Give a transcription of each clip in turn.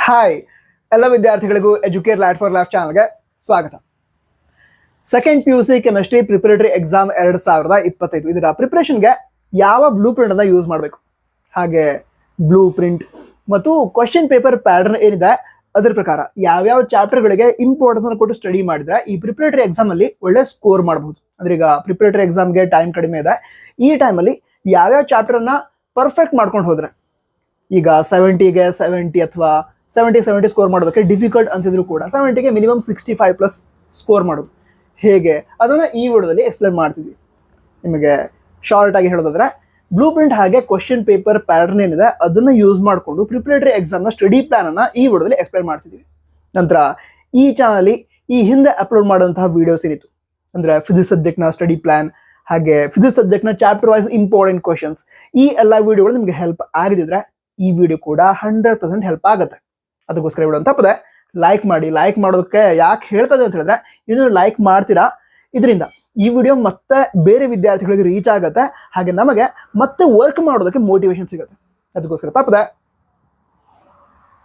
Hi ಎಲ್ಲ ವಿದ್ಯಾರ್ಥಿಗಳಿಗೂ educate ಲ್ಯಾಟ್ for life ಚಾನಲ್ಗೆ ಸ್ವಾಗತ. Second PUC chemistry preparatory exam 2025 ಇದರ ಪ್ರಿಪರೇಷನ್ಗೆ ಯಾವ ಬ್ಲೂ ಪ್ರಿಂಟ್ ಅನ್ನ ಯೂಸ್ ಮಾಡಬೇಕು, ಹಾಗೆ ಬ್ಲೂ ಪ್ರಿಂಟ್ ಮತ್ತು ಕ್ವಶನ್ ಪೇಪರ್ ಪ್ಯಾಟರ್ನ್ ಏನಿದೆ ಅದರ ಪ್ರಕಾರ ಯಾವ್ಯಾವ ಚಾಪ್ಟರ್ಗಳಿಗೆ ಇಂಪಾರ್ಟೆನ್ಸ್ ಅನ್ನು ಕೊಟ್ಟು ಸ್ಟಡಿ ಮಾಡಿದ್ರೆ ಈ ಪ್ರಿಪರೇಟರಿ ಎಕ್ಸಾಮ್ ಅಲ್ಲಿ ಒಳ್ಳೆ ಸ್ಕೋರ್ ಮಾಡಬಹುದು. ಅಂದ್ರೆ ಈಗ ಪ್ರಿಪರೇಟರಿ ಎಕ್ಸಾಮ್ಗೆ ಟೈಮ್ ಕಡಿಮೆ ಇದೆ, ಈ ಟೈಮಲ್ಲಿ ಯಾವ್ಯಾವ ಚಾಪ್ಟರ್ ಅನ್ನ ಪರ್ಫೆಕ್ಟ್ ಮಾಡ್ಕೊಂಡು ಹೋದ್ರೆ ಈಗ 70ಗೆ 70 ಅಥವಾ 70 ಸ್ಕೋರ್ ಮಾಡೋದಕ್ಕೆ ಡಿಫಿಕಲ್ಟ್ ಅನ್ಸಿದ್ರು ಕೂಡ 70ಗೆ ಮಿನಿಮಮ್ 65+ ಸ್ಕೋರ್ ಮಾಡೋದು ಹೇಗೆ ಅದನ್ನ ಈ ವಿಡಿಯೋದಲ್ಲಿ ಎಕ್ಸ್ಪ್ಲೇನ್ ಮಾಡ್ತಿದ್ವಿ. ನಿಮಗೆ ಶಾರ್ಟ್ ಆಗಿ ಹೇಳೋದಾದ್ರೆ ಬ್ಲೂ ಪ್ರಿಂಟ್ ಹಾಗೆ ಕ್ವಶನ್ ಪೇಪರ್ ಪ್ಯಾಟರ್ನ್ ಏನಿದೆ ಅದನ್ನ ಯೂಸ್ ಮಾಡಿಕೊಂಡು ಪ್ರಿಪರೇಟರಿ ಎಕ್ಸಾಮ್ನ ಸ್ಟಡಿ ಪ್ಲಾನ್ ಅನ್ನ ಈ ವಿಡಿಯೋದಲ್ಲಿ ಎಕ್ಸ್ಪ್ಲೇನ್ ಮಾಡ್ತಿದ್ವಿ. ನಂತರ ಈ ಚಾನಲ್ ಈ ಹಿಂದೆ ಅಪ್ಲೋಡ್ ಮಾಡುವಂತಹ ವಿಡಿಯೋಸ್ ಏನಿತ್ತು ಅಂದ್ರೆ ಫಿಸಿಕ್ಸ್ ಸಬ್ಜೆಕ್ಟ್ನ ಸ್ಟಡಿ ಪ್ಲಾನ್ ಹಾಗೆ ಫಿಸಿಕ್ಸ್ ಸಬ್ಜೆಕ್ಟ್ನ ಚಾಪ್ಟರ್ ವೈಸ್ ಇಂಪಾರ್ಟೆಂಟ್ ಕ್ವಶನ್ಸ್, ಈ ಎಲ್ಲ ವಿಡಿಯೋಗಳು ನಿಮಗೆ ಹೆಲ್ಪ್ ಆಗದಿದ್ರೆ ಈ ವಿಡಿಯೋ ಕೂಡ 100% ಹೆಲ್ಪ್ ಆಗುತ್ತೆ. ಅದಕ್ಕೋಸ್ಕರ ವಿಡಿಯೋ ತಪ್ಪದೆ ಲೈಕ್ ಮಾಡಿ. ಲೈಕ್ ಮಾಡೋದಕ್ಕೆ ಯಾಕೆ ಹೇಳ್ತಾ ಇದೆ ಅಂತ ಹೇಳಿದ್ರೆ, ಇದನ್ನು ಲೈಕ್ ಮಾಡ್ತೀರಾ, ಇದರಿಂದ ಈ ವಿಡಿಯೋ ಮತ್ತೆ ಬೇರೆ ವಿದ್ಯಾರ್ಥಿಗಳಿಗೆ ರೀಚ್ ಆಗುತ್ತೆ, ಹಾಗೆ ನಮಗೆ ಮತ್ತೆ ವರ್ಕ್ ಮಾಡೋದಕ್ಕೆ ಮೋಟಿವೇಶನ್ ಸಿಗುತ್ತೆ. ಅದಕ್ಕೋಸ್ಕರ ತಪ್ಪದೆ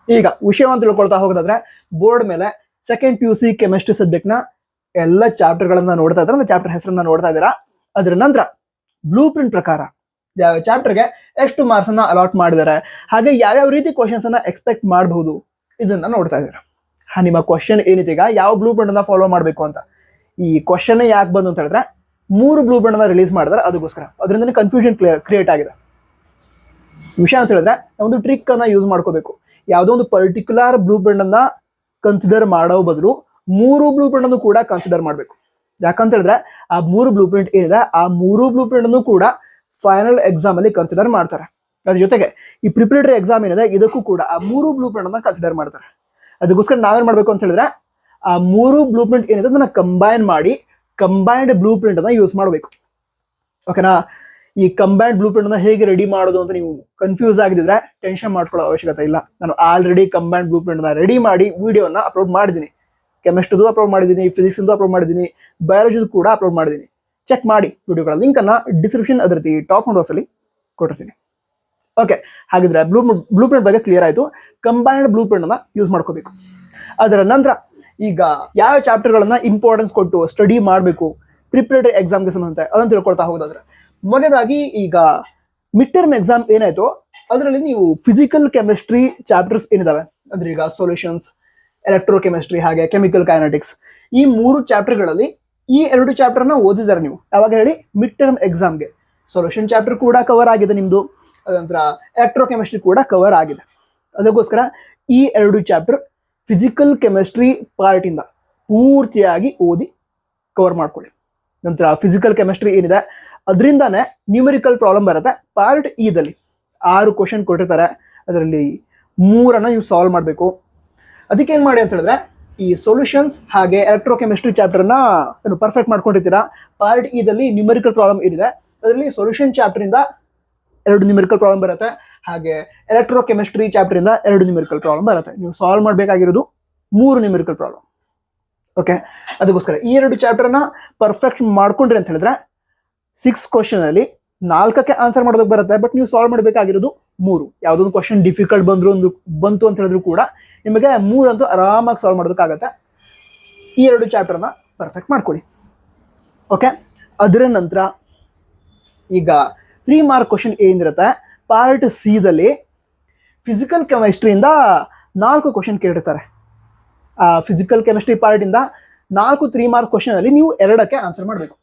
ಈಗ ವಿಷಯವನ್ನು ತಿಳ್ಕೊಳ್ತಾ ಹೋಗೋದಾದ್ರೆ ಬೋರ್ಡ್ ಮೇಲೆ ಸೆಕೆಂಡ್ PUC ಕೆಮಿಸ್ಟ್ರಿ ಸಬ್ಜೆಕ್ಟ್ನ ಎಲ್ಲ ಚಾಪ್ಟರ್ಗಳನ್ನ ನೋಡ್ತಾ ಇದ್ದಾರೆ, ಅಂದ್ರೆ ಚಾಪ್ಟರ್ ಹೆಸರನ್ನ ನೋಡ್ತಾ ಇದ್ದೀರಾ. ಅದರ ನಂತರ ಬ್ಲೂ ಪ್ರಿಂಟ್ ಪ್ರಕಾರ ಯಾವ ಚಾಪ್ಟರ್ಗೆ ಎಷ್ಟು ಮಾರ್ಕ್ಸ್ ಅನ್ನ ಅಲಾಟ್ ಮಾಡಿದ್ದಾರೆ, ಹಾಗೆ ಯಾವ್ಯಾವ ರೀತಿ ಕ್ವಶನ್ಸ್ ಅನ್ನ ಎಕ್ಸ್ಪೆಕ್ಟ್ ಮಾಡಬಹುದು ಇದನ್ನ ನೋಡ್ತಾ ಇದ್ದೀರಾ. ನಿಮ್ಮ ಕ್ವಶನ್ ಏನಿದೆ, ಈಗ ಯಾವ ಬ್ಲೂ ಪ್ರಿಂಟ್ ಅನ್ನ ಫಾಲೋ ಮಾಡಬೇಕು ಅಂತ. ಈ ಕ್ವಶನ್ ಯಾಕೆ ಬಂದು ಅಂತ ಹೇಳಿದ್ರೆ 3 ಬ್ಲೂ ಪ್ರಿಂಟ್ ಅನ್ನ ರಿಲೀಸ್ ಮಾಡಿದ್ರೆ ಅದಕ್ಕೋಸ್ಕರ, ಅದರಿಂದ ಕನ್ಫ್ಯೂಷನ್ ಕ್ರಿಯೇಟ್ ಆಗಿದೆ. ವಿಷಯ ಅಂತ ಹೇಳಿದ್ರೆ ಒಂದು ಟ್ರಿಕ್ ಅನ್ನ ಯೂಸ್ ಮಾಡ್ಕೋಬೇಕು. ಯಾವುದೋ ಒಂದು ಪರ್ಟಿಕ್ಯುಲರ್ ಬ್ಲೂ ಪ್ರಿಂಟ್ ಅನ್ನ ಕನ್ಸಿಡರ್ ಮಾಡೋ ಬದಲು 3 ಬ್ಲೂ ಪ್ರಿಂಟ್ ಅನ್ನು ಕೂಡ ಕನ್ಸಿಡರ್ ಮಾಡಬೇಕು. ಯಾಕಂತ ಹೇಳಿದ್ರೆ ಆ 3 ಬ್ಲೂ ಪ್ರಿಂಟ್ ಏನಿದೆ ಆ 3 ಬ್ಲೂ ಪ್ರಿಂಟ್ ಅನ್ನು ಕೂಡ ಫೈನಲ್ ಎಕ್ಸಾಮ್ ಅಲ್ಲಿ ಕನ್ಸಿಡರ್ ಮಾಡ್ತಾರೆ. ಅದ್ರ ಜೊತೆಗೆ ಈ ಪ್ರಿಪರೇಟರಿ ಎಕ್ಸಾಮ್ ಏನಿದೆ ಇದಕ್ಕೂ ಕೂಡ ಆ 3 ಬ್ಲೂ ಪ್ರಿಂಟ್ ಅನ್ನ ಕನ್ಸಿಡರ್ ಮಾಡ್ತಾರೆ. ಅದಕ್ಕೋಸ್ಕರ ನಾವೇನ್ ಮಾಡ್ಬೇಕು ಅಂತ ಹೇಳಿದ್ರೆ ಆ 3 ಬ್ಲೂ ಪ್ರಿಂಟ್ ಏನಿದೆ ಅದನ್ನ ಕಂಬೈನ್ ಮಾಡಿ ಕಂಬೈನ್ಡ್ ಬ್ಲೂ ಪ್ರಿಂಟ್ ಅನ್ನ ಯೂಸ್ ಮಾಡಬೇಕು. ಓಕೆನಾ? ಈ ಕಂಬೈನ್ಡ್ ಬ್ಲೂ ಪ್ರಿಂಟ್ ಅನ್ನ ಹೇಗೆ ರೆಡಿ ಮಾಡೋದು ಅಂತ ನೀವು ಕನ್ಫ್ಯೂಸ್ ಆಗಿದ್ರೆ ಟೆನ್ಷನ್ ಮಾಡ್ಕೊಳ್ಳೋ ಅವಶ್ಯಕತೆ ಇಲ್ಲ. ನಾನು ಆಲ್ರೆಡಿ ಕಂಬೈನ್ಡ್ ಬ್ಲೂ ಪ್ರಿಂಟ್ ಅನ್ನ ರೆಡಿ ಮಾಡಿ ವಿಡಿಯೋನ ಅಪ್ಲೋಡ್ ಮಾಡಿದ್ದೀನಿ. ಕೆಮಿಸ್ಟ್ರಿದು ಅಪ್ಲೋಡ್ ಮಾಡಿದ್ದೀನಿ, ಫಿಸಿಕ್ಸ್ ಅಪ್ಲೋಡ್ ಮಾಡಿದ್ದೀನಿ, ಬಯಾಲಜಿದು ಕೂಡ ಅಪ್ಲೋಡ್ ಮಾಡಿದ್ದೀನಿ. ಚೆಕ್ ಮಾಡಿ ವಿಡಿಯೋಗಳ ಲಿಂಕ್ ಅನ್ನ ಡಿಸ್ಕ್ರಿಪ್ಷನ್ ಅದ್ರ ಟಾಪ್ ನೋಟ್ಸ್ ಅಲ್ಲಿ ಕೊಟ್ಟಿರ್ತೀನಿ. ಓಕೆ, ಹಾಗಿದ್ರೆ ಬ್ಲೂ ಪ್ರಿಂಟ್ ಬಗ್ಗೆ ಕ್ಲಿಯರ್ ಆಯ್ತು. ಕಂಬೈನ್ಡ್ ಬ್ಲೂ ಪ್ರಿಂಟ್ ಅನ್ನ ಯೂಸ್ ಮಾಡ್ಕೋಬೇಕು. ಅದರ ನಂತರ ಈಗ ಯಾವ ಚಾಪ್ಟರ್ಗಳನ್ನ ಇಂಪಾರ್ಟೆನ್ಸ್ ಕೊಟ್ಟು ಸ್ಟಡಿ ಮಾಡಬೇಕು ಪ್ರಿಪರೇಟರಿ ಎಕ್ಸಾಮ್ಗೆ ಸಂಬಂಧ ಅದನ್ನು ತಿಳ್ಕೊಳ್ತಾ ಹೋಗೋದಾದ್ರೆ, ಮೊದಲನೇದಾಗಿ ಈಗ ಮಿಡ್ ಟರ್ಮ್ ಎಕ್ಸಾಮ್ ಏನಾಯ್ತು ಅದರಲ್ಲಿ ನೀವು ಫಿಸಿಕಲ್ ಕೆಮಿಸ್ಟ್ರಿ ಚಾಪ್ಟರ್ಸ್ ಏನಿದಾವೆ ಅಂದ್ರೆ ಈಗ ಸೊಲ್ಯೂಷನ್ಸ್, ಎಲೆಕ್ಟ್ರೋ ಕೆಮಿಸ್ಟ್ರಿ ಹಾಗೆ ಕೆಮಿಕಲ್ ಕೈನೆಟಿಕ್ಸ್, ಈ 3 ಚಾಪ್ಟರ್ಗಳಲ್ಲಿ ಈ 2 ಚಾಪ್ಟರ್ನ ಓದಿದ್ದಾರೆ ನೀವು. ಯಾವಾಗ ಹೇಳಿ? ಮಿಡ್ ಟರ್ಮ್ ಎಕ್ಸಾಮ್ಗೆ. ಸೊಲ್ಯೂಷನ್ ಚಾಪ್ಟರ್ ಕೂಡ ಕವರ್ ಆಗಿದೆ ನಿಮ್ದು, ಅದಂತರ ಎಲೆಕ್ಟ್ರೋ ಕೆಮಿಸ್ಟ್ರಿ ಕೂಡ ಕವರ್ ಆಗಿದೆ. ಅದಕ್ಕೋಸ್ಕರ ಈ 2 ಚಾಪ್ಟರ್ ಫಿಸಿಕಲ್ ಕೆಮಿಸ್ಟ್ರಿ ಪಾರ್ಟ್ ಇಂದ ಪೂರ್ತಿಯಾಗಿ ಓದಿ ಕವರ್ ಮಾಡ್ಕೊಳ್ಳಿ. ನಂತರ ಫಿಸಿಕಲ್ ಕೆಮಿಸ್ಟ್ರಿ ಏನಿದೆ ಅದರಿಂದಾನೇ ನ್ಯೂಮೆರಿಕಲ್ ಪ್ರಾಬ್ಲಮ್ ಬರುತ್ತೆ. ಪಾರ್ಟ್ ಇದಲ್ಲಿ 6 ಕ್ವಶನ್ ಕೊಟ್ಟಿರ್ತಾರೆ, ಅದರಲ್ಲಿ 3 ನೀವು ಸಾಲ್ವ್ ಮಾಡಬೇಕು. ಅದಕ್ಕೆ ಏನ್ ಮಾಡಿ ಅಂತ ಹೇಳಿದ್ರೆ ಈ ಸೊಲ್ಯೂಷನ್ಸ್ ಹಾಗೆ ಎಲೆಕ್ಟ್ರೋ ಕೆಮಿಸ್ಟ್ರಿ ಚಾಪ್ಟರ್ನ ಪರ್ಫೆಕ್ಟ್ ಮಾಡ್ಕೊಂಡಿರ್ತೀರಾ. ಪಾರ್ಟ್ ಇದಲ್ಲಿ ನ್ಯೂಮೆರಿಕಲ್ ಪ್ರಾಬ್ಲಮ್ ಏನಿದೆ ಅದರಲ್ಲಿ ಸೊಲ್ಯೂಷನ್ ಚಾಪ್ಟರ್ ಇಂದ 2 ನ್ಯೂಮೆರಿಕಲ್ ಪ್ರಾಬ್ಲಮ್ ಬರುತ್ತೆ, ಹಾಗೆ ಎಲೆಕ್ಟ್ರೋ ಕೆಮಿಸ್ಟ್ರಿ ಚಾಪ್ಟರ್ ಇಂದ 2 ನ್ಯೂಮೆರಿಕಲ್ ಪ್ರಾಬ್ಲಮ್ ಬರುತ್ತೆ. ನೀವು ಸಾಲ್ವ್ ಮಾಡಬೇಕಾಗಿರೋದು 3 ನ್ಯೂಮೆರಿಕಲ್ ಪ್ರಾಬ್ಲಮ್. ಓಕೆ, ಅದಕ್ಕೋಸ್ಕರ ಈ 2 ಚಾಪ್ಟರ್ನ ಪರ್ಫೆಕ್ಟ್ ಮಾಡ್ಕೊಂಡ್ರಿ ಅಂತ ಹೇಳಿದ್ರೆ 6 ಕ್ವಶನ್ ಅಲ್ಲಿ 4ಕ್ಕೆ ಆನ್ಸರ್ ಮಾಡೋದಕ್ಕೆ ಬರುತ್ತೆ. ಬಟ್ ನೀವು ಸಾಲ್ವ್ ಮಾಡಬೇಕಾಗಿರೋದು 3. ಯಾವುದೊಂದು ಕ್ವಶನ್ ಡಿಫಿಕಲ್ಟ್ ಬಂತು ಅಂತ ಹೇಳಿದ್ರು ಕೂಡ ನಿಮಗೆ 3 ಅಂತೂ ಆರಾಮಾಗಿ ಸಾಲ್ವ್ ಮಾಡೋದಕ್ಕಾಗತ್ತೆ. ಈ 2 ಚಾಪ್ಟರ್ನ ಪರ್ಫೆಕ್ಟ್ ಮಾಡ್ಕೊಳ್ಳಿ. ಓಕೆ, ಅದರ ನಂತರ ಈಗ 3 ಮಾರ್ಕ್ ಕ್ವಶನ್ ಏನಿರುತ್ತೆ ಪಾರ್ಟ್ ಸಿದಲ್ಲಿ ಫಿಸಿಕಲ್ ಕೆಮಿಸ್ಟ್ರಿಯಿಂದ 4 ಕ್ವಶನ್ ಕೇಳಿರ್ತಾರೆ. ಆ ಫಿಸಿಕಲ್ ಕೆಮಿಸ್ಟ್ರಿ ಪಾರ್ಟ್ ಇಂದ 4 3 ಮಾರ್ಕ್ ಕ್ವಶನ್ ಅಲ್ಲಿ ನೀವು 2ಕ್ಕೆ ಆನ್ಸರ್ ಮಾಡಬೇಕು.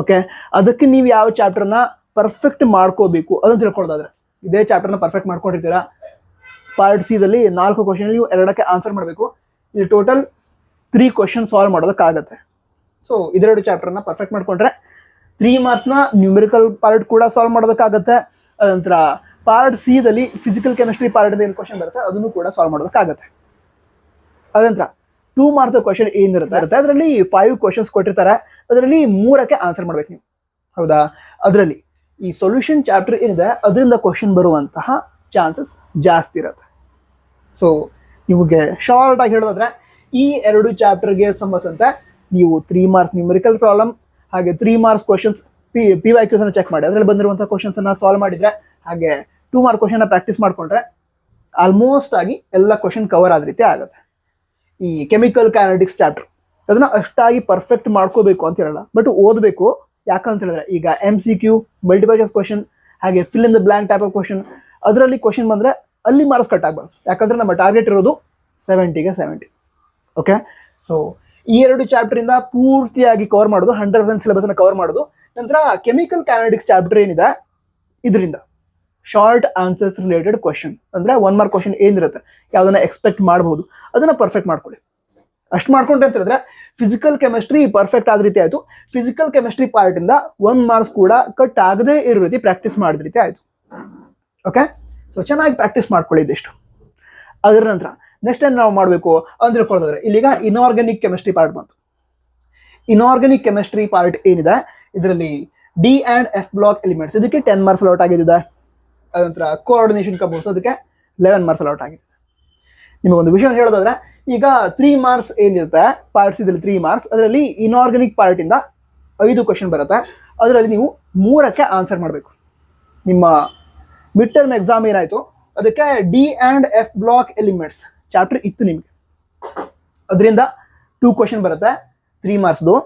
ಓಕೆ, ಅದಕ್ಕೆ ನೀವು ಯಾವ ಚಾಪ್ಟರ್ನ ಪರ್ಫೆಕ್ಟ್ ಮಾಡ್ಕೋಬೇಕು ಅದನ್ನು ತಿಳ್ಕೊಳ್ಳೋದಾದ್ರೆ ಇದೇ ಚಾಪ್ಟರ್ನ ಪರ್ಫೆಕ್ಟ್ ಮಾಡ್ಕೊಂಡಿರ್ತೀರಾ. ಪಾರ್ಟ್ ಸಿದಲ್ಲಿ 4 ಕ್ವಶನ್ ನೀವು 2ಕ್ಕೆ ಆನ್ಸರ್ ಮಾಡಬೇಕು. ಇಲ್ಲಿ ಟೋಟಲ್ 3 ಕ್ವಶನ್ ಸಾಲ್ವ್ ಮಾಡೋದಕ್ಕಾಗತ್ತೆ. ಸೊ ಇದೆರಡು ಚಾಪ್ಟರ್ನ ಪರ್ಫೆಕ್ಟ್ ಮಾಡ್ಕೊಂಡ್ರೆ 3 ಮಾರ್ಕ್ಸ್ನ ನ್ಯೂಮೆರಿಕಲ್ ಪಾರ್ಟ್ ಕೂಡ ಸಾಲ್ವ್ ಮಾಡೋದಕ್ಕಾಗತ್ತೆ. ಅದಂತರ ಪಾರ್ಟ್ ಸಿದಲ್ಲಿ ಫಿಸಿಕಲ್ ಕೆಮಿಸ್ಟ್ರಿ ಪಾರ್ಟ್ ಏನು ಕ್ವಶನ್ ಬರುತ್ತೆ ಅದನ್ನು ಕೂಡ ಸಾಲ್ವ್ ಮಾಡೋದಕ್ಕಾಗತ್ತೆ. ಅದಂತರ 2 ಮಾರ್ಕ್ಸ್ ಕ್ವಶನ್ ಏನಿರುತ್ತೆ ಅದರಲ್ಲಿ 5 ಕ್ವಶನ್ಸ್ ಕೊಟ್ಟಿರ್ತಾರೆ, ಅದರಲ್ಲಿ 3ಕ್ಕೆ ಆನ್ಸರ್ ಮಾಡ್ಬೇಕು ನೀವು. ಹೌದಾ? ಅದರಲ್ಲಿ ಈ ಸೊಲ್ಯೂಷನ್ ಚಾಪ್ಟರ್ ಏನಿದೆ ಅದರಿಂದ ಕ್ವಶನ್ ಬರುವಂತಹ ಚಾನ್ಸಸ್ ಜಾಸ್ತಿ ಇರುತ್ತೆ. ಸೊ ನಿಮಗೆ ಶಾರ್ಟ್ ಆಗಿ ಹೇಳೋದಾದ್ರೆ ಈ 2 ಚಾಪ್ಟರ್ಗೆ ಸಂಬಂಧಿಸಿದಂತೆ ನೀವು 3 ಮಾರ್ಕ್ಸ್ ನ್ಯೂಮೆರಿಕಲ್ ಪ್ರಾಬ್ಲಮ್ ಹಾಗೆ 3 ಮಾರ್ಕ್ಸ್ ಕ್ವಶನ್ಸ್ PYQs ಚೆಕ್ ಮಾಡಿ ಅದರಲ್ಲಿ ಬಂದಿರುವಂತಹ ಕ್ವಶನ್ಸ್ ಅನ್ನ ಸಾಲ್ವ್ ಮಾಡಿದ್ರೆ ಹಾಗೆ 2 ಮಾರ್ಕ್ ಕ್ವಶನ್ ಪ್ರಾಕ್ಟೀಸ್ ಮಾಡ್ಕೊಂಡ್ರೆ ಆಲ್ಮೋಸ್ಟ್ ಆಗಿ ಎಲ್ಲ ಕ್ವಶನ್ ಕವರ್ ಆದ ರೀತಿ ಆಗುತ್ತೆ. ಈ ಕೆಮಿಕಲ್ ಕೈನೆಟಿಕ್ಸ್ ಚಾಪ್ಟರ್ ಅದನ್ನ ಅಷ್ಟಾಗಿ ಪರ್ಫೆಕ್ಟ್ ಮಾಡ್ಕೋಬೇಕು ಅಂತ ಹೇಳಲ್ಲ, ಬಟ್ ಓದಬೇಕು. ಯಾಕಂತ ಹೇಳಿದ್ರೆ ಈಗ MCQ, ಮಲ್ಟಿಪಲ್ ಚಾಯ್ಸ್ ಕ್ವಶನ್, ಹಾಗೆ fill in the blank type of question, ಅದರಲ್ಲಿ ಕ್ವಶನ್ ಬಂದ್ರೆ ಅಲ್ಲಿ ಮಾರ್ಕ್ಸ್ ಕಟ್ ಆಗಬಾರ್ದು. ಯಾಕಂದ್ರೆ ನಮ್ಮ ಟಾರ್ಗೆಟ್ ಇರೋದು 70ಗೆ 70. ಓಕೆ, ಸೊ ಈ 2 ಚಾಪ್ಟರ್ ಇಂದ ಪೂರ್ತಿಯಾಗಿ ಕವರ್ ಮಾಡೋದು, 100% ಸಿಲೆಬಸ್ ಅನ್ನ ಕವರ್ ಮಾಡೋದು. ನಂತರ ಕೆಮಿಕಲ್ ಕೈನೆಟಿಕ್ಸ್ ಚಾಪ್ಟರ್ ಏನಿದೆ ಇದರಿಂದ ಶಾರ್ಟ್ ಆನ್ಸರ್ಸ್ ರಿಲೇಟೆಡ್ ಕ್ವಶನ್, ಅಂದ್ರೆ 1 ಮಾರ್ಕ್ ಕ್ವಶನ್ ಏನಿರುತ್ತೆ, ಯಾವ್ದನ್ನ ಎಕ್ಸ್ಪೆಕ್ಟ್ ಮಾಡಬಹುದು, ಅದನ್ನ ಪರ್ಫೆಕ್ಟ್ ಮಾಡ್ಕೊಳ್ಳಿ. ಅಷ್ಟು ಮಾಡ್ಕೊಂಡ್ರೆ ಅಂತ ಹೇಳಿದ್ರೆ ಫಿಸಿಕಲ್ ಕೆಮಿಸ್ಟ್ರಿ ಪರ್ಫೆಕ್ಟ್ ಆದ ರೀತಿ ಆಯ್ತು. ಫಿಸಿಕಲ್ ಕೆಮಿಸ್ಟ್ರಿ ಪಾರ್ಟ್ ಇಂದ 1 ಮಾರ್ಕ್ಸ್ ಕೂಡ ಕಟ್ ಆಗದೆ ಇರೋ ರೀತಿ ಪ್ರಾಕ್ಟೀಸ್ ಮಾಡಿದ ರೀತಿ ಆಯ್ತು. ಓಕೆ, ಸೊ ಚೆನ್ನಾಗಿ ಪ್ರಾಕ್ಟೀಸ್ ಮಾಡ್ಕೊಳ್ಳಿ ಇದಿಷ್ಟು. ಅದರ ನಂತರ ನೆಕ್ಸ್ಟ್ ಏನು ನಾವು ಮಾಡಬೇಕು ಅಂತ ತಿಳ್ಕೊಳ್ಳೋದಾದ್ರೆ ಇಲ್ಲಿಗ ಇನ್ಆರ್ಗಾನಿಕ್ ಕೆಮಿಸ್ಟ್ರಿ ಪಾರ್ಟ್ ಬಂತು. ಇನ್ಆರ್ಗಾನಿಕ್ ಕೆಮಿಸ್ಟ್ರಿ ಪಾರ್ಟ್ ಏನಿದೆ ಇದರಲ್ಲಿ D and F block elements, ಇದಕ್ಕೆ 10 ಮಾರ್ಕ್ಸ್ ಅಲೌಟ್ ಆಗಿದೆ. ಅದಂತರ ಕೋಆರ್ಡಿನೇಷನ್ ಕಂಪೌಂಡ್ಸ್ ಅದಕ್ಕೆ 11 ಮಾರ್ಕ್ಸ್ ಅಲೌಟ್ ಆಗಿದೆ. ನಿಮಗೊಂದು ವಿಷಯ ಹೇಳೋದಾದ್ರೆ ಈಗ 3 ಮಾರ್ಕ್ಸ್ ಏನಿರುತ್ತೆ ಪಾರ್ಟ್ಸ್, ಇದರಲ್ಲಿ 3 ಮಾರ್ಕ್ಸ್, ಅದರಲ್ಲಿ ಇನ್ಆರ್ಗಾನಿಕ್ ಪಾರ್ಟ್ ಇಂದ 5 ಕ್ವಶನ್ ಬರುತ್ತೆ. ಅದರಲ್ಲಿ ನೀವು 3ಕ್ಕೆ ಆನ್ಸರ್ ಮಾಡಬೇಕು. ನಿಮ್ಮ ಮಿಡ್ ಟರ್ಮ್ ಎಕ್ಸಾಮ್ ಏನಾಯ್ತು ಅದಕ್ಕೆ D and F block elements chapter ಇತ್ತು ನಿಮಗೆ, ಅದರಿಂದ 2 ಕ್ವಶನ್ ಬರುತ್ತೆ 3 ಮಾರ್ಕ್ಸ್ದು.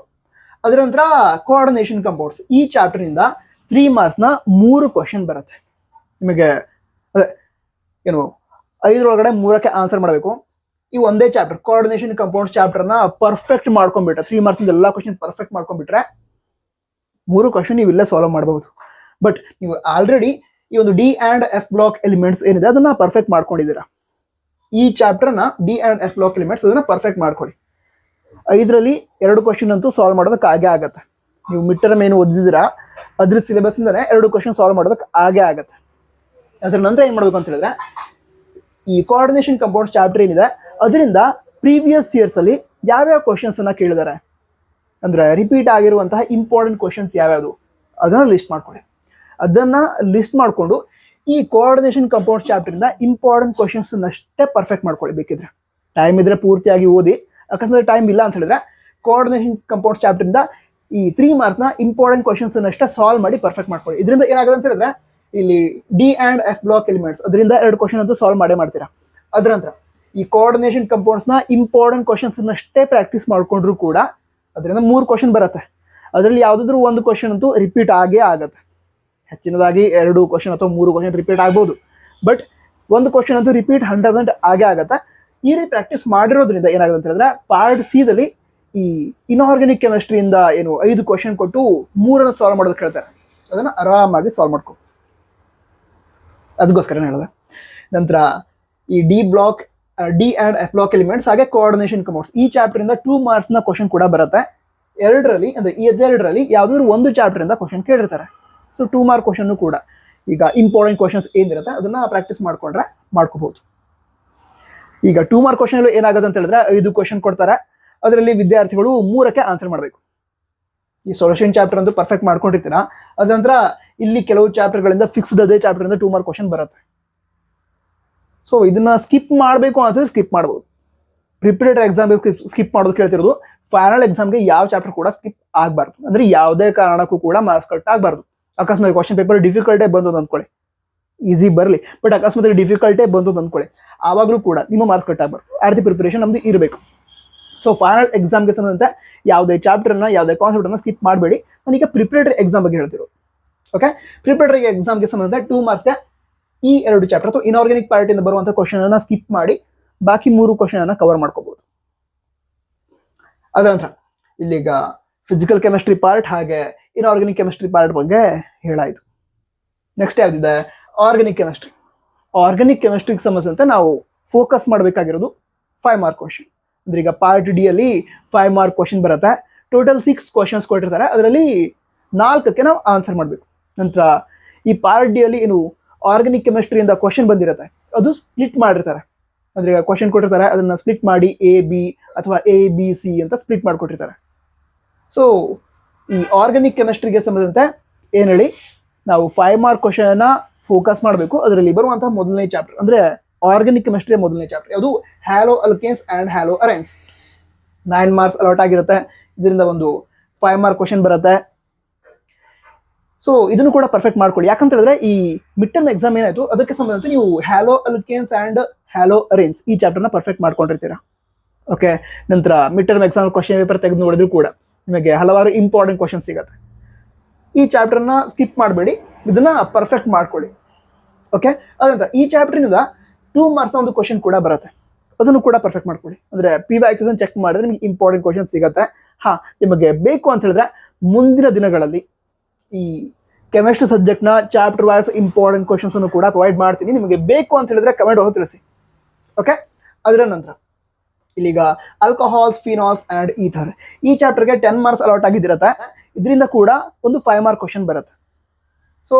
ಅದರ ನಂತರ ಕೋಆರ್ಡಿನೇಷನ್ ಕಂಪೌಂಡ್ಸ್ ಈ ಚಾಪ್ಟರ್ ಇಂದ 3 ಮಾರ್ಕ್ಸ್ನ 3 ಕ್ವಶನ್ ಬರುತ್ತೆ ನಿಮಗೆ. ಅದೇ ಏನು 5 ಒಳಗಡೆ 3ಕ್ಕೆ ಆನ್ಸರ್ ಮಾಡಬೇಕು. ಈ ಒಂದೇ ಚಾಪ್ಟರ್ ಕೋಆರ್ಡಿನೇಷನ್ ಕಂಪೌಂಡ್ಸ್ ಚಾಪ್ಟರ್ನ ಪರ್ಫೆಕ್ಟ್ ಮಾಡ್ಕೊಂಡ್ಬಿಟ್ರೆ 3 ಮಾರ್ಕ್ಸ್ ಎಲ್ಲ ಕ್ವಶನ್ ಪರ್ಫೆಕ್ಟ್ ಮಾಡ್ಕೊಂಡ್ಬಿಟ್ರೆ 3 ಕ್ವಶನ್ ನೀವು ಇಲ್ಲೇ ಸಾಲ್ವ್ ಮಾಡಬಹುದು. ಬಟ್ ನೀವು ಆಲ್ರೆಡಿ ಈ ಒಂದು D and F block elements ಏನಿದೆ ಅದನ್ನ ಪರ್ಫೆಕ್ಟ್ ಮಾಡ್ಕೊಂಡಿದ್ದೀರಾ. ಈ ಚಾಪ್ಟರ್ನ D and F block elements ಅದನ್ನ ಪರ್ಫೆಕ್ಟ್ ಮಾಡ್ಕೊಳ್ಳಿ. 5ರಲ್ಲಿ 2 ಕ್ವಶನ್ ಅಂತೂ ಸಾಲ್ವ್ ಮಾಡೋದಕ್ಕೆ ಆಗೇ ಆಗತ್ತೆ. ನೀವು ಮಿಡ್ ಟರ್ಮ್ ಏನು ಓದಿದ್ದೀರಾ ಅದ್ರ ಸಿಲೆಬಸ್ ಇಂದಾನೆ 2 ಕ್ವಶನ್ ಸಾಲ್ವ್ ಮಾಡೋದಕ್ಕೆ ಆಗೇ ಆಗತ್ತೆ. ಅದ್ರ ನಂತರ ಏನ್ ಮಾಡ್ಬೇಕು ಅಂತ ಹೇಳಿದ್ರೆ ಈ ಕೋಆರ್ಡಿನೇಷನ್ ಕಂಪೌಂಡ್ಸ್ ಚಾಪ್ಟರ್ ಏನಿದೆ ಅದರಿಂದ ಪ್ರೀವಿಯಸ್ ಇಯರ್ಸ್ ಅಲ್ಲಿ ಯಾವ್ಯಾವ ಕ್ವಶನ್ಸ್ ಅನ್ನ ಕೇಳಿದ್ದಾರೆ, ಅಂದ್ರೆ ರಿಪೀಟ್ ಆಗಿರುವಂತಹ ಇಂಪಾರ್ಟೆಂಟ್ ಕ್ವಶನ್ಸ್ ಯಾವ್ಯಾವುದು ಅದನ್ನ ಲಿಸ್ಟ್ ಮಾಡ್ಕೊಳ್ಳಿ. ಅದನ್ನ ಲಿಸ್ಟ್ ಮಾಡಿಕೊಂಡು ಈ ಕೋಆರ್ಡಿನೇಷನ್ ಕಂಪೌಂಡ್ಸ್ ಚಾಪ್ಟರ್ ಇಂದ ಇಂಪಾರ್ಟೆಂಟ್ ಕ್ವಶನ್ಸ್ ಅಷ್ಟೇ ಪರ್ಫೆಕ್ಟ್ ಮಾಡ್ಕೊಳ್ಳಿ. ಬೇಕಿದ್ರೆ ಟೈಮ್ ಇದ್ರೆ ಪೂರ್ತಿಯಾಗಿ ಓದಿ, ಅಕಸ್ಮಾತ್ ಟೈಮ್ ಇಲ್ಲ ಅಂತ ಹೇಳಿದ್ರೆ ಕೋಆರ್ಡಿನೇಷನ್ ಕಂಪೌಂಡ್ಸ್ ಚಾಪ್ಟರ್ ಇಂದ ಈ 3 ಮಾರ್ಕ್ಸ್ನ ಇಂಪಾರ್ಟೆಂಟ್ ಕ್ವಶನ್ಸ್ ಅಷ್ಟೇ ಸಾಲ್ವ್ ಮಾಡಿ ಪರ್ಫೆಕ್ಟ್ ಮಾಡ್ಕೊಳ್ಳಿ. ಇದರಿಂದ ಏನಾಗುತ್ತೆ ಅಂತ ಹೇಳಿದ್ರೆ ಇಲ್ಲಿ D and F block elements ಅದರಿಂದ 2 ಕ್ವಶನ್ ಅಂತೂ ಸಾಲ್ವ್ ಮಾಡೇ ಮಾಡ್ತೀರಾ. ಅದ್ರ ನಂತರ ಈ ಕೋಆರ್ಡಿನೇಷನ್ ಕಂಪೌಂಡ್ಸ್ ನ ಇಂಪಾರ್ಟೆಂಟ್ ಕ್ವಶನ್ಸ್ ಅಷ್ಟೇ ಪ್ರಾಕ್ಟೀಸ್ ಮಾಡ್ಕೊಂಡ್ರು ಕೂಡ ಅದರಿಂದ 3 ಕ್ವಶನ್ ಬರುತ್ತೆ. ಅದರಲ್ಲಿ ಯಾವ್ದಾದ್ರು 1 ಕ್ವಶನ್ ಅಂತೂ ರಿಪೀಟ್ ಆಗೇ ಆಗತ್ತೆ. ಹೆಚ್ಚಿನದಾಗಿ 2 ಕ್ವಶನ್ ಅಥವಾ 3 ಕ್ವಶನ್ ರಿಪೀಟ್ ಆಗ್ಬೋದು, ಬಟ್ 1 ಕ್ವಶನ್ ಅಂತೂ ರಿಪೀಟ್ 100% ಆಗೇ ಆಗತ್ತೆ. ಈ ರೀತಿ ಪ್ರಾಕ್ಟೀಸ್ ಮಾಡಿರೋದ್ರಿಂದ ಏನಾಗುತ್ತೆ ಅಂತ ಹೇಳಿದ್ರೆ ಪಾರ್ಟ್ ಸಿ ದಲ್ಲಿ ಈ ಇನ್ಆರ್ಗಾನಿಕ್ ಕೆಮಿಸ್ಟ್ರಿಯಿಂದ ಏನು 5 ಕ್ವಶನ್ ಕೊಟ್ಟು 3 ಸಾಲ್ವ್ ಮಾಡೋದಕ್ಕೆ ಹೇಳ್ತಾರೆ, ಅದನ್ನ ಆರಾಮಾಗಿ ಸಾಲ್ವ್ ಮಾಡ್ಕೊ. ಅದಕ್ಕೋಸ್ಕರ ಹೇಳಿದೆ. ನಂತರ ಈ D and F block elements ಹಾಗೆ ಕೋಆರ್ಡಿನೇಷನ್ ಕಂಪೌಂಡ್ಸ್ ಈ ಚಾಪ್ಟರ್ ಇಂದ 2 ಮಾರ್ಕ್ಸ್ ನ ಕ್ವಶನ್ ಕೂಡ ಬರುತ್ತೆ. 2ರಲ್ಲಿ ಅಂದ್ರೆ ಈ 2ರಲ್ಲಿ ಯಾವ್ದಾದ್ರು 1 ಚಾಪ್ಟರ್ ಇಂದ ಕ್ವಶನ್ ಕೇಳಿರ್ತಾರೆ. ಸೊ 2 ಮಾರ್ಕ್ ಕ್ವಶನ್ ಕೂಡ ಈಗ ಇಂಪಾರ್ಟೆಂಟ್ ಕ್ವಶನ್ಸ್ ಏನಿರುತ್ತೆ ಅದನ್ನ ಪ್ರಾಕ್ಟೀಸ್ ಮಾಡ್ಕೊಂಡ್ರೆ ಮಾಡ್ಕೋಬಹುದು. ಈಗ 2 ಮಾರ್ಕ್ ಕ್ವಶನ್ ಏನಾಗುತ್ತೆ ಅಂತ ಹೇಳಿದ್ರೆ 5 ಕ್ವಶನ್ ಕೊಡ್ತಾರೆ. ಅದರಲ್ಲಿ ವಿದ್ಯಾರ್ಥಿಗಳು 3ಕ್ಕೆ ಆನ್ಸರ್ ಮಾಡಬೇಕು. ಈ ಸೊಲ್ಯೂಷನ್ ಚಾಪ್ಟರ್ ಅಂತೂ ಪರ್ಫೆಕ್ಟ್ ಮಾಡ್ಕೊಂಡಿರ್ತೀರಾ. ಅದ ನಂತರ ಇಲ್ಲಿ ಕೆಲವು ಚಾಪ್ಟರ್ಗಳಿಂದ ಫಿಕ್ಸ್ಡ್ ಅದೇ ಚಾಪ್ಟರ್ ಇಂದ 2 ಮಾರ್ಕ್ ಕ್ವಶನ್ ಬರುತ್ತೆ. ಸೊ ಇದನ್ನ ಸ್ಕಿಪ್ ಮಾಡಬೇಕು ಅನ್ಸಿದ್ರೆ ಸ್ಕಿಪ್ ಮಾಡಬಹುದು. ಪ್ರಿಪರೇಟರಿ ಎಕ್ಸಾಮ್ಗೆ ಸ್ಕಿಪ್ ಮಾಡೋದು ಕೇಳ್ತಿರೋದು, ಫೈನಲ್ ಎಕ್ಸಾಮ್ಗೆ ಯಾವ ಚಾಪ್ಟರ್ ಕೂಡ ಸ್ಕಿಪ್ ಆಗಬಾರ್ದು. ಅಂದ್ರೆ ಯಾವುದೇ ಕಾರಣಕ್ಕೂ ಕೂಡ ಮಾರ್ಕ್ಸ್ ಕಟ್ ಆಗಬಾರ್ದು. ಅಕಸ್ಮಾತ್ ಕ್ವಶನ್ ಪೇಪರ್ ಡಿಫಿಕಲ್ಟೇ ಬಂದು ಅಂದ್ಕೊಳ್ಳಿ, ಈಸಿ ಬರಲಿ, ಬಟ್ ಅಕಸ್ಮಾತ್ ಡಿಫಿಕಲ್ಟೇ ಬಂದು ಅಂದ್ಕೊಳ್ಳಿ, ಆವಾಗಲೂ ಕೂಡ ನಿಮ್ಮ ಮಾರ್ಕ್ಸ್ ಕಟ್ ಆಗಬಾರ್ದು. ಆ ರೀತಿ ಪ್ರಿಪರೇಷನ್ ನಮ್ದು ಇರಬೇಕು. ಸೊ ಫೈನಲ್ ಎಕ್ಸಾಮ್ಗೆ ಸಂಬಂಧಂತೆ ಯಾವುದೇ ಚಾಪ್ಟರ್ನ ಯಾವುದೇ ಕಾನ್ಸೆಪ್ಟನ್ನು ಸ್ಕಿಪ್ ಮಾಡಬೇಡಿ. ನಾನೀಗ ಪ್ರಿಪರೇಟರಿ ಎಕ್ಸಾಮ್ ಬಗ್ಗೆ ಹೇಳ್ತಿರೋ. ಓಕೆ, ಪ್ರಿಪರೇಟರಿ ಎಕ್ಸಾಮ್ಗೆ ಸಂಬಂಧ 2 ಮಾರ್ಕ್ಸ್ಗೆ ಈ 2 ಚಾಪ್ಟರ್ ಅಥವಾ ಇನ್ಆರ್ಗಾನಿಕ್ ಪಾರ್ಟ್ ಇಂದ ಬರುವಂಥ ಕ್ವಶನ್ ಅನ್ನ ಸ್ಕಿಪ್ ಮಾಡಿ ಬಾಕಿ 3 ಕ್ವಶನ್ ಅನ್ನ ಕವರ್ ಮಾಡ್ಕೋಬಹುದು. ಅದ ನಂತರ ಇಲ್ಲಿಗ ಫಿಸಿಕಲ್ ಕೆಮಿಸ್ಟ್ರಿ ಪಾರ್ಟ್ ಹಾಗೆ ಇನ್ಆರ್ಗಾನಿಕ್ ಕೆಮಿಸ್ಟ್ರಿ ಪಾರ್ಟ್ ಬಗ್ಗೆ ಹೇಳಾಯಿತು. ನೆಕ್ಸ್ಟ್ ಯಾವ್ದಿದೆ ಆರ್ಗಾನಿಕ್ ಕೆಮಿಸ್ಟ್ರಿ. ಆರ್ಗಾನಿಕ್ ಕೆಮಿಸ್ಟ್ರಿಗೆ ಸಂಬಂಧಿಸಿದಂತೆ ನಾವು ಫೋಕಸ್ ಮಾಡಬೇಕಾಗಿರೋದು 5 ಮಾರ್ಕ್ ಕ್ವಶನ್. ಅಂದ್ರೆ ಈಗ ಪಾರ್ಟ್ ಡಿ ಅಲ್ಲಿ 5 ಮಾರ್ಕ್ ಕ್ವಶನ್ ಬರುತ್ತೆ. ಟೋಟಲ್ 6 ಕ್ವಶನ್ಸ್ ಕೊಟ್ಟಿರ್ತಾರೆ, ಅದರಲ್ಲಿ 4ಕ್ಕೆ ನಾವು ಆನ್ಸರ್ ಮಾಡಬೇಕು. ನಂತರ ಈ ಪಾರ್ಟ್ ಡಿ ಅಲ್ಲಿ ಏನು ಆರ್ಗಾನಿಕ್ ಕೆಮಿಸ್ಟ್ರಿಯಿಂದ ಕ್ವಶನ್ ಬಂದಿರುತ್ತೆ ಅದು ಸ್ಪ್ಲಿಟ್ ಮಾಡಿರ್ತಾರೆ. ಅಂದ್ರೆ ಈಗ ಕ್ವಶನ್ ಕೊಟ್ಟಿರ್ತಾರೆ, ಅದನ್ನ ಸ್ಪ್ಲಿಟ್ ಮಾಡಿ A-B ಅಥವಾ A-B-C ಅಂತ ಸ್ಪ್ಲಿಟ್ ಮಾಡಿಕೊಟ್ಟಿರ್ತಾರೆ. ಸೊ ಈ ಆರ್ಗಾನಿಕ್ ಕೆಮಿಸ್ಟ್ರಿಗೆ ಸಂಬಂಧಿಸಿದಂತೆ ಏನ್ ಹೇಳಿ ನಾವು 5 ಮಾರ್ಕ್ ಕ್ವಶನ್ ಫೋಕಸ್ ಮಾಡಬೇಕು. ಅದರಲ್ಲಿ ಬರುವಂತಹ ಮೊದಲನೇ ಚಾಪ್ಟರ್ ಅಂದ್ರೆ ಆರ್ಗಾನಿಕ್ ಕೆಮಿಸ್ಟ್ರಿಯ ಮೊದಲನೇ ಚಾಪ್ಟರ್ ಯಾವುದು haloalkanes and haloarenes. 9 marks allot ಆಗಿರುತ್ತೆ. ಇದರಿಂದ ಒಂದು 5 ಮಾರ್ಕ್ ಕ್ವಶನ್ ಬರುತ್ತೆ. ಸೊ ಇದನ್ನು ಕೂಡ ಪರ್ಫೆಕ್ಟ್ ಮಾಡ್ಕೊಳ್ಳಿ. ಯಾಕಂತ ಹೇಳಿದ್ರೆ ಈ ಮಿಡ್ ಟರ್ಮ್ ಎಕ್ಸಾಮ್ ಏನಾಯ್ತು ಅದಕ್ಕೆ ಸಂಬಂಧಿಸಿದಂತೆ ನೀವು ಹ್ಯಾಲೋ ಅಲ್ಕೇನ್ಸ್ ಅಂಡ್ ಹ್ಯಾಲೋ ಅರೇನ್ಸ್ ಈ ಚಾಪ್ಟರ್ನ ಪರ್ಫೆಕ್ಟ್ ಮಾಡ್ಕೊಂಡಿರ್ತೀರಾ. ಓಕೆ, ನಂತರ mid term exam question paper ತೆಗೆದು ನೋಡಿದ್ರು ಕೂಡ ನಿಮಗೆ ಹಲವಾರು ಇಂಪಾರ್ಟೆಂಟ್ ಕ್ವಶನ್ ಸಿಗುತ್ತೆ. ಈ ಚಾಪ್ಟರ್ನ ಸ್ಕಿಪ್ ಮಾಡಬೇಡಿ, ಇದನ್ನ ಪರ್ಫೆಕ್ಟ್ ಮಾಡ್ಕೊಳ್ಳಿ. ಓಕೆ, ಅದಂತ ಈ ಚಾಪ್ಟರ್ನಿಂದ 2 ಮಾರ್ಕ್ಸ್ನ ಒಂದು ಕ್ವಶನ್ ಕೂಡ ಬರುತ್ತೆ, ಅದನ್ನು ಕೂಡ ಪರ್ಫೆಕ್ಟ್ ಮಾಡ್ಕೊಳ್ಳಿ. ಅಂದ್ರೆ PYQs ಚೆಕ್ ಮಾಡಿದ್ರೆ ನಿಮಗೆ ಇಂಪಾರ್ಟೆಂಟ್ ಕ್ವಶನ್ ಸಿಗುತ್ತೆ. ನಿಮಗೆ ಬೇಕು ಅಂತ ಹೇಳಿದ್ರೆ ಮುಂದಿನ ದಿನಗಳಲ್ಲಿ ಈ ಕೆಮಿಸ್ಟ್ರಿ ಸಬ್ಜೆಕ್ಟ್ನ ಚಾಪ್ಟರ್ ವೈಸ್ ಇಂಪಾರ್ಟೆಂಟ್ ಕ್ವಶನ್ಸ್ ಅನ್ನು ಕೂಡ ಪ್ರೊವೈಡ್ ಮಾಡ್ತೀನಿ. ನಿಮಗೆ ಬೇಕು ಅಂತ ಹೇಳಿದ್ರೆ ಕಮೆಂಟ್ ಹೋಗಿ ತಿಳಿಸಿ. ಓಕೆ, ಅದರ ನಂತರ ಇಲ್ಲಿಗ ಆಲ್ಕೋಹಾಲ್ಸ್, ಫಿನಾಲ್ಸ್ ಅಂಡ್ ಈಥರ್ ಈ ಚಾಪ್ಟರ್ಗೆ 10 ಮಾರ್ಕ್ಸ್ ಅಲಾಟ್ ಆಗಿದಿರತ್ತೆ. ಇದರಿಂದ ಕೂಡ ಒಂದು 5 ಮಾರ್ಕ್ ಕ್ವಶನ್ ಬರುತ್ತೆ. ಸೊ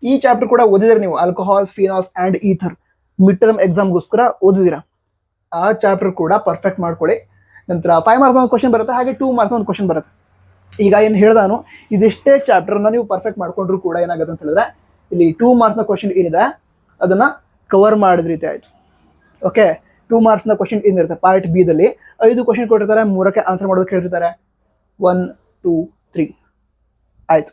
ಈ ಚಾಪ್ಟರ್ ಕೂಡ ಓದಿದ್ರೆ ನೀವು alcohols, phenols and ether mid term ಎಕ್ಸಾಮ್ಗೋಸ್ಕರ ಓದಿದ್ದೀರಾ, ಆ ಚಾಪ್ಟರ್ ಕೂಡ ಪರ್ಫೆಕ್ಟ್ ಮಾಡ್ಕೊಳ್ಳಿ. ನಂತರ 5 ಮಾರ್ಕ್ಸ್ ಒಂದು ಕ್ವಶನ್ ಬರುತ್ತೆ, ಹಾಗೆ 2 ಮಾರ್ಕ್ಸ್ ಒಂದು ಕ್ವಶನ್ ಬರುತ್ತೆ. ಈಗ ಏನು ಹೇಳ್ದಾನು ಇದಿಷ್ಟೇ ಚಾಪ್ಟರ್ನ ನೀವು ಪರ್ಫೆಕ್ಟ್ ಮಾಡ್ಕೊಂಡ್ರು ಕೂಡ ಏನಾಗುತ್ತೆ ಅಂತ ಹೇಳಿದ್ರೆ ಇಲ್ಲಿ 2 ಮಾರ್ಕ್ಸ್ನ ಕ್ವಶನ್ ಏನಿದೆ ಅದನ್ನ ಕವರ್ ಮಾಡಿದ ರೀತಿ ಆಯ್ತು. ಓಕೆ, 2 ಮಾರ್ಕ್ಸ್ನ ಕ್ವಶನ್ ಏನಿರುತ್ತೆ ಪಾರ್ಟ್ ಬಿ ದಲ್ಲಿ 5 ಕ್ವಶನ್ ಕೊಟ್ಟಿರ್ತಾರೆ, 3ಕ್ಕೆ ಆನ್ಸರ್ ಮಾಡೋದಕ್ಕೆ ಹೇಳ್ತಿರ್ತಾರೆ. 1 2 3 ಆಯ್ತು,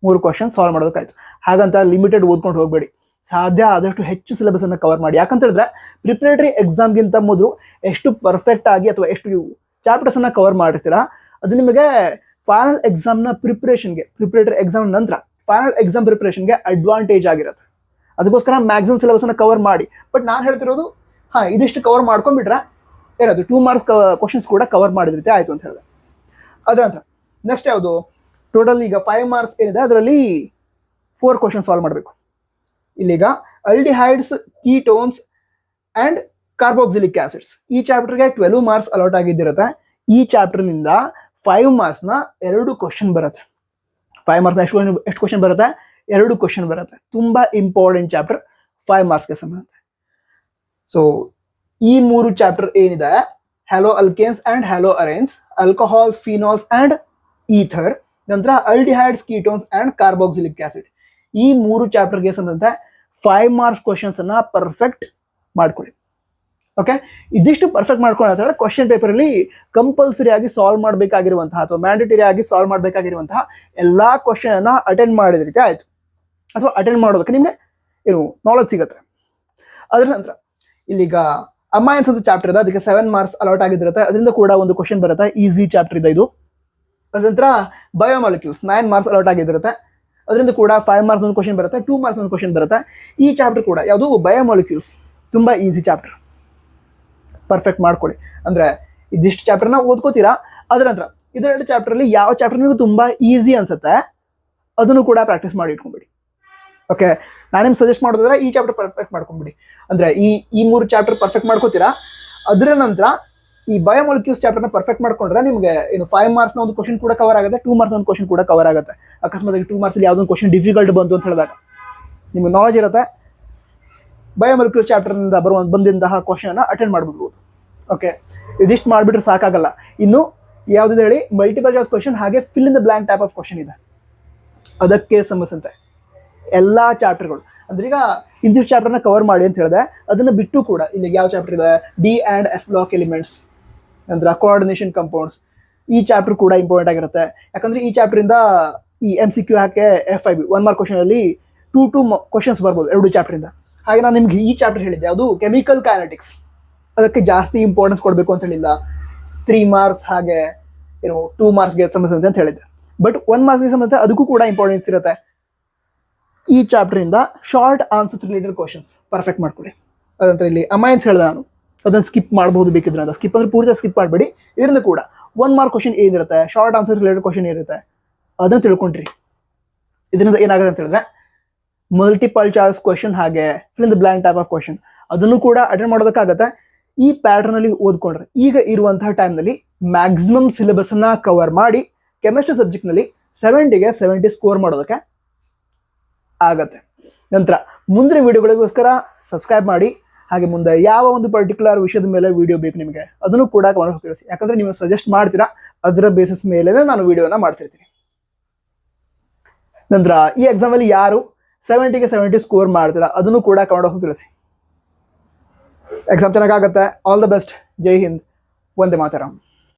3 ಕ್ವಶನ್ ಸಾಲ್ವ್ ಮಾಡೋದಕ್ಕಾಯ್ತು. ಹಾಗಂತ ಲಿಮಿಟೆಡ್ ಓದ್ಕೊಂಡು ಹೋಗಬೇಡಿ, ಸಾಧ್ಯ ಆದಷ್ಟು ಹೆಚ್ಚು ಸಿಲೆಬಸ್ ಅನ್ನ ಕವರ್ ಮಾಡಿ. ಯಾಕಂತ ಹೇಳಿದ್ರೆ ಪ್ರಿಪರೇಟರಿ ಎಕ್ಸಾಮ್ಗಿಂತ ಮೊದಲು ಎಷ್ಟು ಪರ್ಫೆಕ್ಟ್ ಆಗಿ ಅಥವಾ ಎಷ್ಟು ಚಾಪ್ಟರ್ಸ್ ಅನ್ನ ಕವರ್ ಮಾಡಿರ್ತೀರಾ ಅದು ನಿಮಗೆ ಫೈನಲ್ ಎಕ್ಸಾಮ್ನ ಪ್ರಿಪರೇಷನ್ಗೆ, ಪ್ರಿಪರೇಟರಿ ಎಕ್ಸಾಮ್ ನಂತರ ಫೈನಲ್ ಎಕ್ಸಾಮ್ ಪ್ರಿಪರೇಷನ್ಗೆ ಅಡ್ವಾಂಟೇಜ್ ಆಗಿರುತ್ತೆ. ಅದಕ್ಕೋಸ್ಕರ ಮ್ಯಾಕ್ಸಿಮಮ್ ಸಿಲೆಬಸ್ ಅನ್ನ ಕವರ್ ಮಾಡಿ. ಬಟ್ ನಾನು ಹೇಳ್ತಿರೋದು ಇದಿಷ್ಟು ಕವರ್ ಮಾಡ್ಕೊಂಡ್ಬಿಟ್ರೆ ಏನದು 2 ಮಾರ್ಕ್ಸ್ ಕ್ವಶನ್ಸ್ ಕೂಡ ಕವರ್ ಮಾಡಿದ ರೀತಿ ಆಯ್ತು ಅಂತ ಹೇಳಿದೆ. ಅದರ ನಂತರ ನೆಕ್ಸ್ಟ್ ಯಾವುದು, ಟೋಟಲ್ ಈಗ 5 ಮಾರ್ಕ್ಸ್ ಏನಿದೆ ಅದರಲ್ಲಿ 4 ಕ್ವಶನ್ ಸಾಲ್ವ್ ಮಾಡಬೇಕು. ಇಲ್ಲಿಗ aldehydes, ketones and carboxylic acids ಈ ಚಾಪ್ಟರ್ಗೆ 12 ಮಾರ್ಕ್ಸ್ ಅಲಾಟ್ ಆಗಿದ್ದಿರುತ್ತೆ. ಈ ಚಾಪ್ಟರ್ನಿಂದ 5 ಮಾರ್ಕ್ಸ್ನ 2 ಕ್ವಶನ್ ಬರುತ್ತೆ. 5 ಮಾರ್ಕ್ಸ್ನ ಎಷ್ಟು ಕ್ವಶನ್ ಬರುತ್ತೆ? 2 ಕ್ವಶನ್ ಬರುತ್ತೆ. ತುಂಬಾ ಇಂಪಾರ್ಟೆಂಟ್ ಚಾಪ್ಟರ್ 5 ಮಾರ್ಕ್ಸ್ಗೆ ಸಂಬಂಧ. ಸೊ ಈ 3 ಚಾಪ್ಟರ್ ಏನಿದೆ, haloalkanes and haloarenes, alcohol, phenols and ether, ನಂತರ aldehydes, ketones and carboxylic acid, ಈ 3 ಚಾಪ್ಟರ್ಗೆ ಸಂಬಂಧ 5 ಮಾರ್ಕ್ಸ್ ಕ್ವಶನ್ಸ್ ಅನ್ನ ಪರ್ಫೆಕ್ಟ್ ಮಾಡ್ಕೊಳ್ಳಿ. ಓಕೆ, ಇದಿಷ್ಟು ಪರ್ಫೆಕ್ಟ್ ಮಾಡ್ಕೊಳ್ಳೋದ್ರೆ ಕ್ವಶನ್ ಪೇಪರ್ ಅಲ್ಲಿ ಕಂಪಲ್ಸರಿ ಆಗಿ ಸಾಲ್ವ್ ಮಾಡಬೇಕಾಗಿರುವಂತಹ ಅಥವಾ ಮ್ಯಾಂಡೇಟರಿ ಆಗಿ ಸಾಲ್ವ್ ಮಾಡಬೇಕಾಗಿರುವಂತಹ ಎಲ್ಲಾ ಕ್ವಶನ್ ಅನ್ನ ಅಟೆಂಡ್ ಮಾಡಿದ ರೀತಿ ಆಯ್ತು, ಅಥವಾ ಅಟೆಂಡ್ ಮಾಡೋದಕ್ಕೆ ನಿಮ್ಗೆ ಏನು ನಾಲೆಜ್ ಸಿಗುತ್ತೆ. ಅದರ ನಂತರ ಇಲ್ಲಿಗ ಅಮೈನ್ಸ್ ಅಂತ ಚಾಪ್ಟರ್ ಇದೆ, ಅದಕ್ಕೆ 7 ಮಾರ್ಕ್ಸ್ ಅಲಾಟ್ ಆಗಿರುತ್ತೆ. ಅದರಿಂದ ಕೂಡ ಒಂದು ಕ್ವಶನ್ ಬರುತ್ತೆ, ಈಸಿ ಚಾಪ್ಟರ್ ಇದೆ ಇದು. ಅದ ನಂತರ ಬಯೋಮಾಲಿಕ್ಯೂಲ್ಸ್ 9 ಮಾರ್ಕ್ಸ್ ಅಲಾಟ್ ಆಗಿರುತ್ತೆ. ಅದರಿಂದ ಕೂಡ 5 ಮಾರ್ಕ್ಸ್ ಒಂದು ಕ್ವಶನ್ ಬರುತ್ತೆ, 2 ಮಾರ್ಕ್ಸ್ ಒಂದು ಕ್ವಶನ್ ಬರುತ್ತೆ. ಈ ಚಾಪ್ಟರ್ ಕೂಡ ಯಾವುದು, ಬಯೋಮಾಲಿಕ್ಯೂಲ್ಸ್, ತುಂಬಾ ಈಸಿ ಚಾಪ್ಟರ್, ಪರ್ಫೆಕ್ಟ್ ಮಾಡ್ಕೊಳ್ಳಿ. ಅಂದ್ರೆ ಇದಿಷ್ಟು ಚಾಪ್ಟರ್ನ ಓದ್ಕೋತೀರಾ. ಅದರ ನಂತರ ಇದೆರಡು ಚಾಪ್ಟರ್ ಅಲ್ಲಿ ಯಾವ ಚಾಪ್ಟರ್ ನಿಮಗೆ ತುಂಬಾ ಈಸಿ ಅನ್ಸುತ್ತೆ ಅದನ್ನು ಕೂಡ ಪ್ರಾಕ್ಟೀಸ್ ಮಾಡಿ ಇಟ್ಕೊಂಡ್ಬಿಡಿ. ಓಕೆ, ನಾನು ನಿಮ್ಗೆ ಸಜೆಸ್ಟ್ ಮಾಡೋದಾದ್ರೆ ಈ ಚಾಪ್ಟರ್ ಪರ್ಫೆಕ್ಟ್ ಮಾಡ್ಕೊಂಡ್ಬಿಡಿ. ಅಂದ್ರೆ ಈ 3 ಚಾಪ್ಟರ್ ಪರ್ಫೆಕ್ಟ್ ಮಾಡ್ಕೋತೀರಾ. ಅದರ ನಂತರ ಈ ಬಯೋಮಾಲಿಕ್ಯೂಲ್ಸ್ ಚಾಪ್ಟರ್ನ ಪರ್ಫೆಕ್ಟ್ ಮಾಡ್ಕೊಂಡ್ರೆ ನಿಮಗೆ ಏನು 5 ಮಾರ್ಕ್ಸ್ನ ಒಂದು ಕ್ವಶನ್ ಕೂಡ ಕವರ್ ಆಗುತ್ತೆ, 2 ಮಾರ್ಕ್ಸ್ ಒಂದು ಕ್ವಶನ್ ಕೂಡ ಕವರ್ ಆಗುತ್ತೆ. ಅಕಸ್ಮಾತ್ 2 ಮಾರ್ಕ್ಸ್ ಅಲ್ಲಿ ಯಾವುದೊಂದು ಕ್ವಶನ್ ಡಿಫಿಕಲ್ಟ್ ಬಂತು ಅಂತ ಹೇಳಿದಾಗ ನಿಮ್ಗೆ ನಾಲೆಜ್ ಇರುತ್ತೆ, ಬಯೋಮಾಲಿಕ್ಯೂಲ್ಸ್ ಚಾಪ್ಟರ್ನಿಂದ ಬಂದಂತಹ ಕ್ವಶನ್ ಅಟೆಂಡ್ ಮಾಡ್ಬಿಡ್ಬೋದು. ಓಕೆ, ಇದಿಷ್ಟು ಮಾಡಿಬಿಟ್ರೆ ಸಾಕಾಗಲ್ಲ. ಇನ್ನು ಯಾವುದಿದೆ ಹೇಳಿ, ಮಲ್ಟಿಪಲ್ ಚಾಯ್ಸ್ ಕ್ವಶನ್ ಹಾಗೆ fill in the blank type of question ಇದೆ. ಅದಕ್ಕೆ ಸಂಬಂಧಿಸಿದಂತೆ ಎಲ್ಲಾ ಚಾಪ್ಟರ್ಗಳು, ಅಂದ್ರೆ ಈಗ ಇಂದಿಷ್ಟು ಚಾಪ್ಟರ್ನ ಕವರ್ ಮಾಡಿ ಅಂತ ಹೇಳಿದೆ. ಅದನ್ನ ಬಿಟ್ಟು ಕೂಡ ಇಲ್ಲಿ ಯಾವ ಚಾಪ್ಟರ್ ಇದೆ, D and F block elements, ನಂತರ ಕೋಆರ್ಡಿನೇಷನ್ ಕಂಪೌಂಡ್ಸ್, ಈ ಚಾಪ್ಟರ್ ಕೂಡ ಇಂಪಾರ್ಟೆಂಟ್ ಆಗಿರುತ್ತೆ. ಯಾಕಂದ್ರೆ ಈ ಚಾಪ್ಟರ್ ಇಂದ ಈ MCQ ಹಾಕಿ FIB 1 ಮಾರ್ಕ್ ಕ್ವಶನ್ ಅಲ್ಲಿ 2 ಕ್ವಶನ್ಸ್ ಬರ್ಬೋದು 2 ಚಾಪ್ಟರ್ ಇಂದ. ಹಾಗೆ ನಾನು ನಿಮ್ಗೆ ಈ ಚಾಪ್ಟರ್ ಹೇಳಿದ್ದೆ, ಅದು ಕೆಮಿಕಲ್ ಕೈನೆಟಿಕ್ಸ್, ಅದಕ್ಕೆ ಜಾಸ್ತಿ ಇಂಪಾರ್ಟೆನ್ಸ್ ಕೊಡಬೇಕು ಅಂತ ಹೇಳಿಲ್ಲ. 3 ಮಾರ್ಕ್ಸ್ ಹಾಗೆ 2 ಮಾರ್ಕ್ಸ್ಗೆ ಸಂಬಂಧಿಸಿದಂತೆ ಅಂತ ಹೇಳಿದ್ದೆ. ಬಟ್ 1 ಮಾರ್ಕ್ಸ್ಗೆ ಸಂಬಂಧ ಅದಕ್ಕೂ ಕೂಡ ಇಂಪಾರ್ಟೆನ್ಸ್ ಇರುತ್ತೆ. ಈ ಚಾಪ್ಟರ್ ಇಂದ short answers related questions perfect ಮಾಡ್ಕೊಳ್ಳಿ. ಅದಂತರ ಇಲ್ಲಿ ಅಮೈನ್ಸ್ ಹೇಳಿದೆ ನಾನು, ಅದನ್ನು ಸ್ಕಿಪ್ ಮಾಡಬಹುದು ಬೇಕಿದ್ರೆ. ಅಂತ ಸ್ಕಿಪ್ ಅಂದ್ರೆ ಪೂರ್ತಿ ಸ್ಕಿಪ್ ಮಾಡಬೇಡಿ. ಇದರಿಂದ ಕೂಡ 1 ಮಾರ್ಕ್ ಕ್ವಶನ್ ಏನಿರುತ್ತೆ, ಶಾರ್ಟ್ ಆನ್ಸರ್ ರಿಲೇಟೆಡ್ ಕ್ವಶನ್ ಇರುತ್ತೆ, ಅದನ್ನ ತಿಳ್ಕೊಂಡ್ರಿ. ಇದರಿಂದ ಏನಾಗುತ್ತೆ ಅಂತ ಹೇಳಿದ್ರೆ ಮಲ್ಟಿಪಲ್ ಚಾಯ್ಸ್ ಕ್ವಶನ್ ಹಾಗೆ fill in the blank type of question ಅದನ್ನು ಕೂಡ ಅಟೆಂಡ್ ಮಾಡೋದಕ್ಕಾಗತ್ತೆ. ಈ ಪ್ಯಾಟರ್ನ್ ಅಲ್ಲಿ ಓದ್ಕೊಂಡ್ರೆ ಈಗ ಇರುವಂತಹ ಟೈಮ್ ನಲ್ಲಿ ಮ್ಯಾಕ್ಸಿಮಮ್ ಸಿಲೆಬಸ್ ಅನ್ನ ಕವರ್ ಮಾಡಿ ಕೆಮಿಸ್ಟ್ರಿ ಸಬ್ಜೆಕ್ಟ್ ನಲ್ಲಿ 70ಗೆ 70 ಸ್ಕೋರ್ ಮಾಡೋದಕ್ಕೆ ಆಗತ್ತೆ. ನಂತರ ಮುಂದಿನ ವಿಡಿಯೋಗಳಿಗೋಸ್ಕರ ಸಬ್ಸ್ಕ್ರೈಬ್ ಮಾಡಿ. ಹಾಗೆ ಮುಂದೆ ಯಾವ ಒಂದು ಪರ್ಟಿಕ್ಯುಲರ್ ವಿಷಯದ ಮೇಲೆ ವಿಡಿಯೋ ಬೇಕು ನಿಮಗೆ ಅದನ್ನು ಕೂಡ ಕಮೆಂಟ್ ತಿಳಿಸಿ. ಯಾಕಂದ್ರೆ ನೀವು ಸಜೆಸ್ಟ್ ಮಾಡ್ತೀರಾ, ಅದರ ಬೇಸಿಸ್ ಮೇಲೆ ನಾನು ವಿಡಿಯೋನ ಮಾಡ್ತಿರ್ತೀನಿ. ನಂತರ ಈ ಎಕ್ಸಾಮ್ ಅಲ್ಲಿ ಯಾರು 70ಗೆ 70 ಸ್ಕೋರ್ ಮಾಡ್ತೀರಾ ಅದನ್ನು ಕೂಡ ಕಮೆಂಟ್ ತಿಳಿಸಿ. ಎಕ್ಸಾಮ್ ಚೆನ್ನಾಗಾಗತ್ತೆ. All the best. ಜೈ ಹಿಂದ್. ವಂದೇ ಮಾತರಂ.